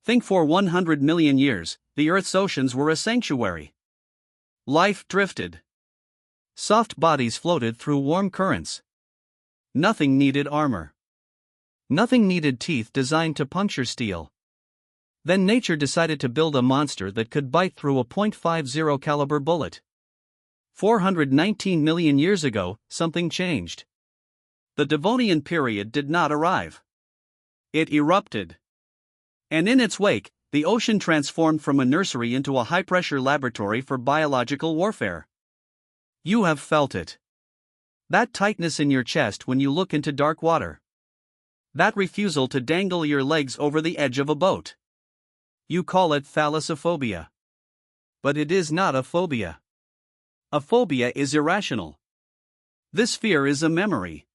Think for 100 million years, the Earth's oceans were a sanctuary. Life drifted. Soft bodies floated through warm currents. Nothing needed armor. Nothing needed teeth designed to puncture steel. Then nature decided to build a monster that could bite through a .50 caliber bullet. 419 million years ago, something changed. The Devonian period did not arrive. It erupted. And in its wake, the ocean transformed from a nursery into a high-pressure laboratory for biological warfare. You have felt it. That tightness in your chest when you look into dark water. That refusal to dangle your legs over the edge of a boat. You call it thalassophobia. But it is not a phobia. A phobia is irrational. This fear is a memory.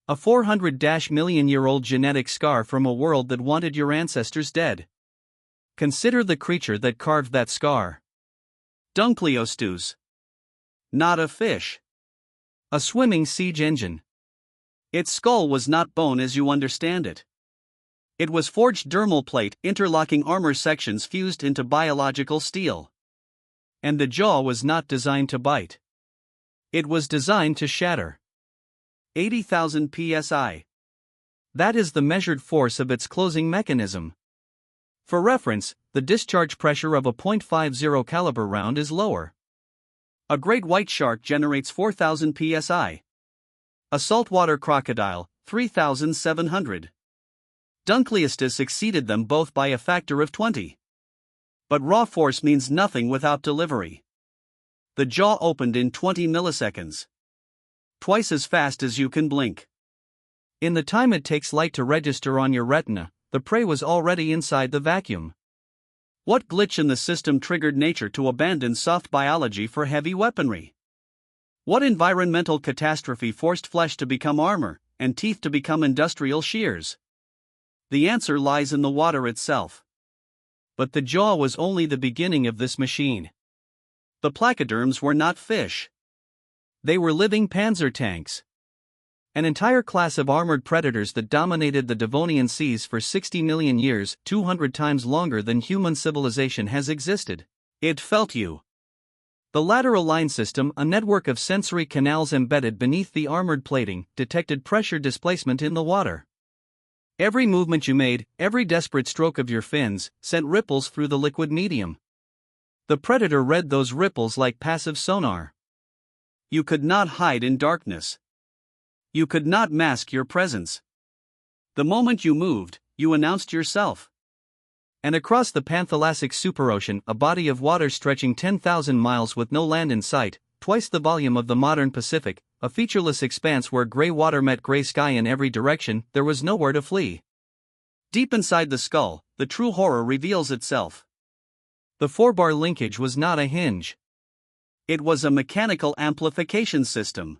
A 400-million-year-old genetic scar from a world that wanted your ancestors dead. Consider the creature that carved that scar. Dunkleosteus. Not a fish. A swimming siege engine. Its skull was not bone as you understand it. It was forged dermal plate interlocking armor sections fused into biological steel. And the jaw was not designed to bite. It was designed to shatter. 80,000 PSI. That is the measured force of its closing mechanism. For reference, the discharge pressure of a .50 caliber round is lower. A great white shark generates 4,000 PSI. A saltwater crocodile, 3,700. Dunkleosteus exceeded them both by a factor of 20. But raw force means nothing without delivery. The jaw opened in 20 milliseconds. Twice as fast as you can blink. In the time it takes light to register on your retina, the prey was already inside the vacuum. What glitch in the system triggered nature to abandon soft biology for heavy weaponry? What environmental catastrophe forced flesh to become armor, and teeth to become industrial shears? The answer lies in the water itself. But the jaw was only the beginning of this machine. The placoderms were not fish. They were living panzer tanks. An entire class of armored predators that dominated the Devonian seas for 60 million years, 200 times longer than human civilization has existed. It felt you. The lateral line system, a network of sensory canals embedded beneath the armored plating, detected pressure displacement in the water. Every movement you made, every desperate stroke of your fins, sent ripples through the liquid medium. The predator read those ripples like passive sonar. You could not hide in darkness. You could not mask your presence. The moment you moved, you announced yourself. And across the Panthalassic superocean, a body of water stretching 10,000 miles with no land in sight, twice the volume of the modern Pacific, a featureless expanse where gray water met gray sky in every direction, there was nowhere to flee. Deep inside the skull, the true horror reveals itself. The four-bar linkage was not a hinge. It was a mechanical amplification system.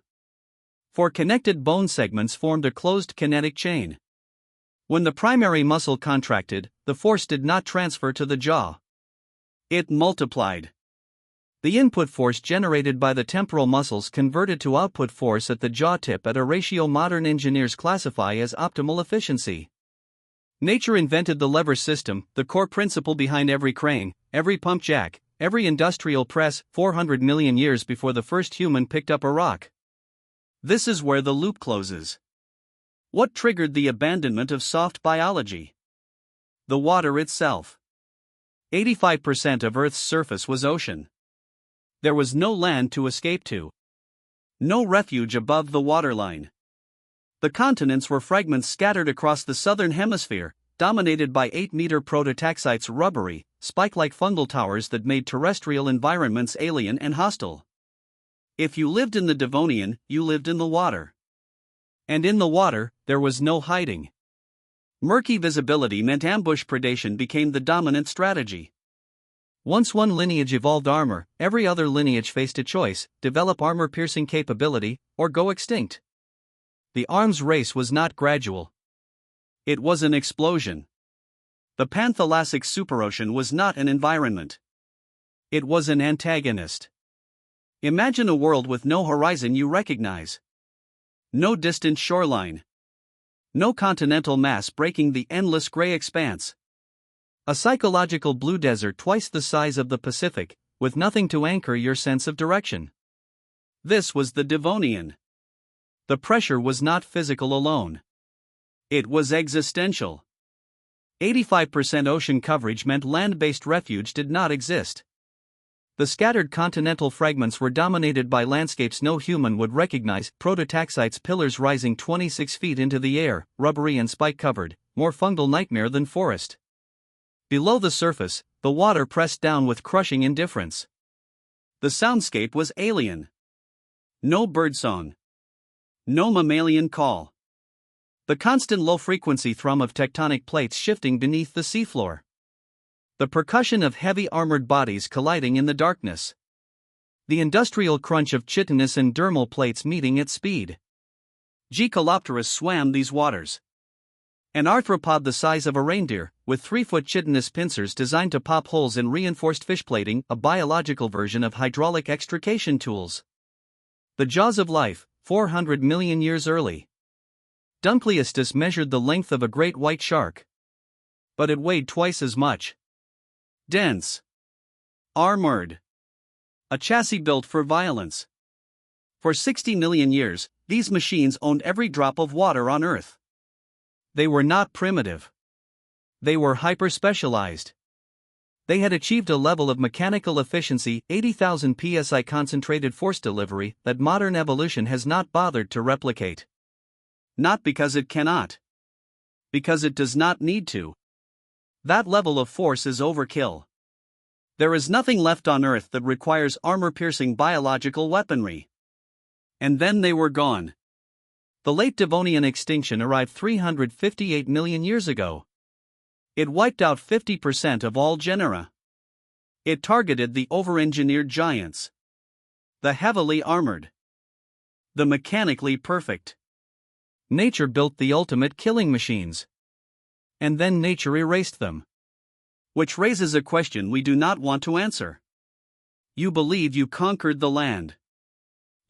Four connected bone segments formed a closed kinetic chain. When the primary muscle contracted, the force did not transfer to the jaw. It multiplied. The input force generated by the temporal muscles converted to output force at the jaw tip at a ratio modern engineers classify as optimal efficiency. Nature invented the lever system, the core principle behind every crane, every pump jack, every industrial press, 400 million years before the first human picked up a rock. This is where the loop closes. What triggered the abandonment of soft biology? The water itself. 85% of Earth's surface was ocean. There was no land to escape to. No refuge above the waterline. The continents were fragments scattered across the southern hemisphere, dominated by 8-meter prototaxites, rubbery, spike-like fungal towers that made terrestrial environments alien and hostile. If you lived in the Devonian, you lived in the water. And in the water, there was no hiding. Murky visibility meant ambush predation became the dominant strategy. Once one lineage evolved armor, every other lineage faced a choice: develop armor-piercing capability, or go extinct. The arms race was not gradual. It was an explosion. The Panthalassic superocean was not an environment. It was an antagonist. Imagine a world with no horizon you recognize. No distant shoreline. No continental mass breaking the endless gray expanse. A psychological blue desert twice the size of the Pacific, with nothing to anchor your sense of direction. This was the Devonian. The pressure was not physical alone. It was existential. 85% ocean coverage meant land-based refuge did not exist. The scattered continental fragments were dominated by landscapes no human would recognize, prototaxites, pillars rising 26 feet into the air, rubbery and spike-covered, more fungal nightmare than forest. Below the surface, the water pressed down with crushing indifference. The soundscape was alien. No birdsong. No mammalian call. The constant low-frequency thrum of tectonic plates shifting beneath the seafloor. The percussion of heavy armored bodies colliding in the darkness. The industrial crunch of chitinous and dermal plates meeting at speed. Gcolopterus swam these waters. An arthropod the size of a reindeer, with 3-foot chitinous pincers designed to pop holes in reinforced fish plating, a biological version of hydraulic extrication tools. The jaws of life, 400 million years early. Dunkleosteus measured the length of a great white shark. But it weighed twice as much. Dense. Armored. A chassis built for violence. For 60 million years, these machines owned every drop of water on Earth. They were not primitive. They were hyper-specialized. They had achieved a level of mechanical efficiency, 80,000 PSI concentrated force delivery, that modern evolution has not bothered to replicate. Not because it cannot. Because it does not need to. That level of force is overkill. There is nothing left on Earth that requires armor-piercing biological weaponry. And then they were gone. The late Devonian extinction arrived 358 million years ago. It wiped out 50% of all genera. It targeted the over-engineered giants. The heavily armored. The mechanically perfect. Nature built the ultimate killing machines. And then nature erased them. Which raises a question we do not want to answer. You believe you conquered the land.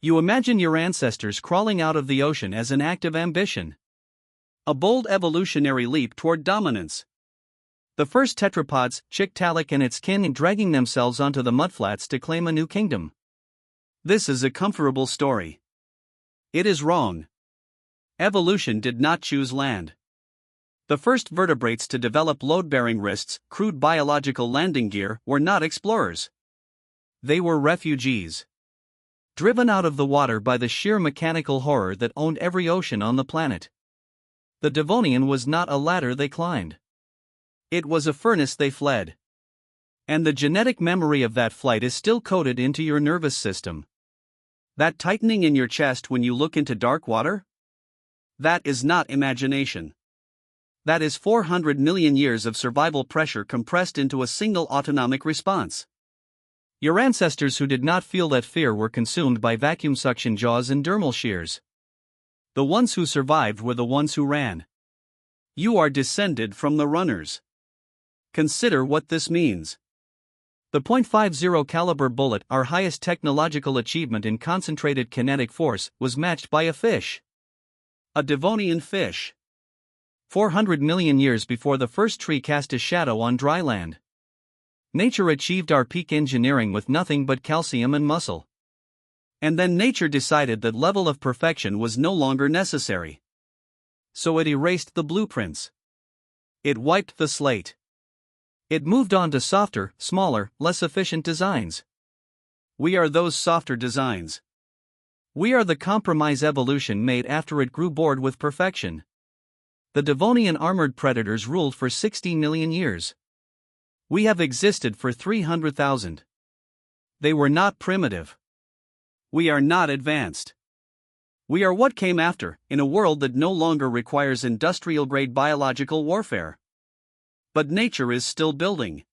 You imagine your ancestors crawling out of the ocean as an act of ambition. A bold evolutionary leap toward dominance. The first tetrapods, Tiktaalik and its kin, dragging themselves onto the mudflats to claim a new kingdom. This is a comfortable story. It is wrong. Evolution did not choose land. The first vertebrates to develop load-bearing wrists, crude biological landing gear, were not explorers. They were refugees. Driven out of the water by the sheer mechanical horror that owned every ocean on the planet. The Devonian was not a ladder they climbed. It was a furnace they fled. And the genetic memory of that flight is still coded into your nervous system. That tightening in your chest when you look into dark water? That is not imagination. That is 400 million years of survival pressure compressed into a single autonomic response. Your ancestors who did not feel that fear were consumed by vacuum suction jaws and dermal shears. The ones who survived were the ones who ran. You are descended from the runners. Consider what this means. The .50 caliber bullet, our highest technological achievement in concentrated kinetic force, was matched by a fish. A Devonian fish. 400 million years before the first tree cast a shadow on dry land. Nature achieved our peak engineering with nothing but calcium and muscle. And then nature decided that level of perfection was no longer necessary. So it erased the blueprints. It wiped the slate. It moved on to softer, smaller, less efficient designs. We are those softer designs. We are the compromise evolution made after it grew bored with perfection. The Devonian armored predators ruled for 60 million years. We have existed for 300,000. They were not primitive. We are not advanced. We are what came after, in a world that no longer requires industrial-grade biological warfare. But nature is still building.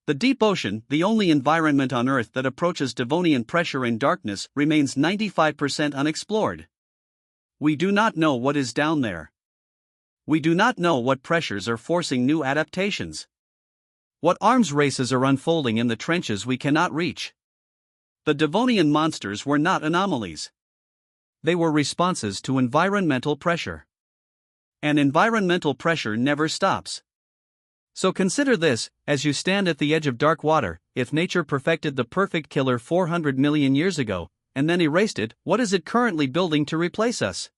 The deep ocean, the only environment on Earth that approaches Devonian pressure and darkness, remains 95% unexplored. We do not know what is down there. We do not know what pressures are forcing new adaptations. What arms races are unfolding in the trenches we cannot reach. The Devonian monsters were not anomalies. They were responses to environmental pressure. And environmental pressure never stops. So consider this, as you stand at the edge of dark water: if nature perfected the perfect killer 400 million years ago, and then erased it, what is it currently building to replace us?